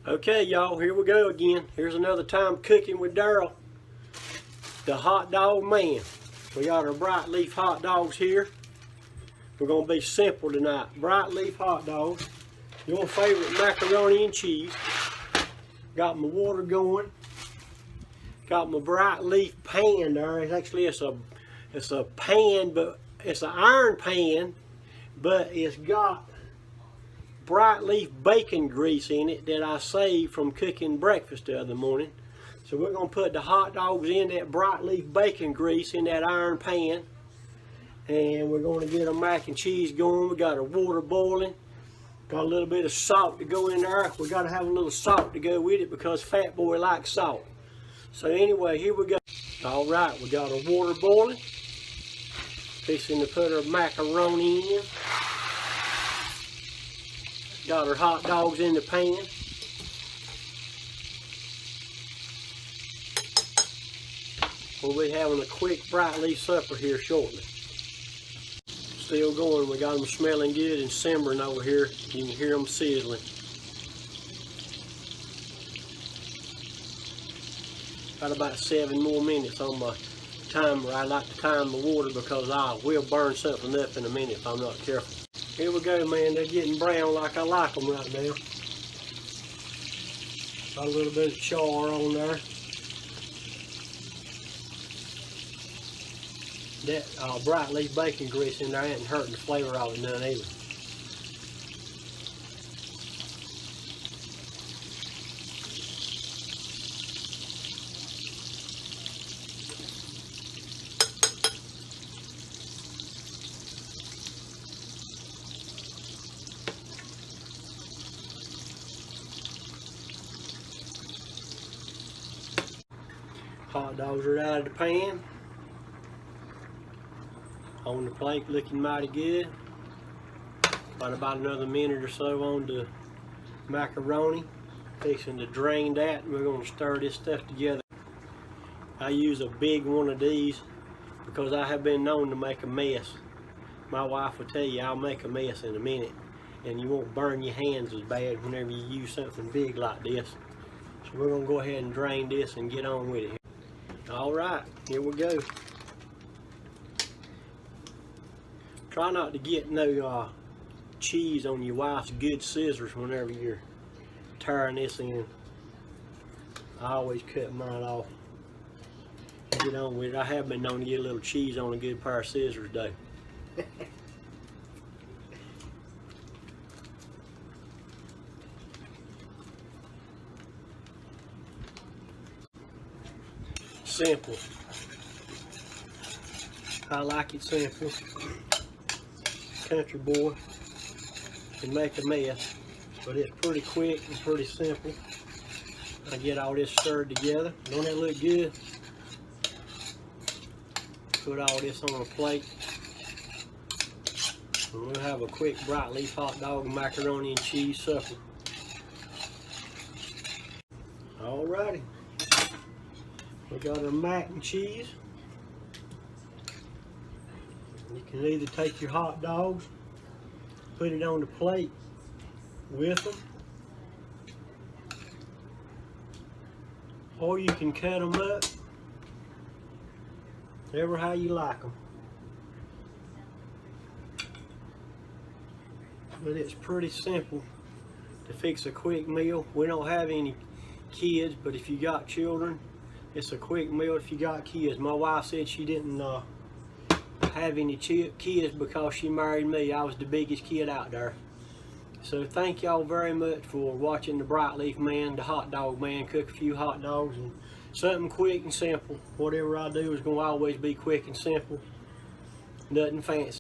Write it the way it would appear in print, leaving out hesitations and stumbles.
Okay, y'all, here we go again. Here's another time cooking with Darrell, the hot dog man. We got our bright leaf hot dogs here. We're gonna be simple tonight. Bright leaf hot dogs. Your favorite macaroni and cheese. Got my water going. Got my bright leaf pan there. It's a pan, but it's an iron pan, but it's got bright leaf bacon grease in it that I saved from cooking breakfast the other morning. So we're going to put the hot dogs in that bright leaf bacon grease in that iron pan, and we're going to get our mac and cheese going. We got our water boiling, got a little bit of salt to go in there. We got to have a little salt to go with it because Fat Boy likes salt. So anyway, here we go. All right, we got our water boiling, fixing to put our macaroni in. Got our hot dogs in the pan. We'll be having a quick bright leaf supper here shortly. Still going. We got them smelling good and simmering over here. You can hear them sizzling. Got about 7 more minutes on my timer. I like to time the water because I will burn something up in a minute if I'm not careful. Here we go, man. They're getting brown like I like them right now. Got a little bit of char on there. That bright leaf bacon grease in there ain't hurting the flavor of it none either. Hot dogs are out of the pan. On the plate, looking mighty good. Got about another minute or so on the macaroni. Fixing to drain that, and we're going to stir this stuff together. I use a big one of these because I have been known to make a mess. My wife will tell you I'll make a mess in a minute, and you won't burn your hands as bad whenever you use something big like this. So we're going to go ahead and drain this and get on with it. Alright, here we go. Try not to get no cheese on your wife's good scissors whenever you're tearing this in. I always cut mine off. Get on with it. I have been known to get a little cheese on a good pair of scissors though. Simple. I like it simple. Country boy can make a mess, but it's pretty quick and pretty simple. I get all this stirred together. Don't that look good? Put all this on a plate. And we'll have a quick bright leaf hot dog and macaroni and cheese supper. Alrighty. We got our mac and cheese. You can either take your hot dogs, put it on the plate with them, or you can cut them up, whatever how you like them. But it's pretty simple to fix a quick meal. We don't have any kids, but if you got children, it's a quick meal if you got kids. My wife said she didn't have any kids because she married me. I was the biggest kid out there. So thank y'all very much for watching the Bright Leaf Man, the hot dog man, cook a few hot dogs and something quick and simple. Whatever I do is going to always be quick and simple. Nothing fancy.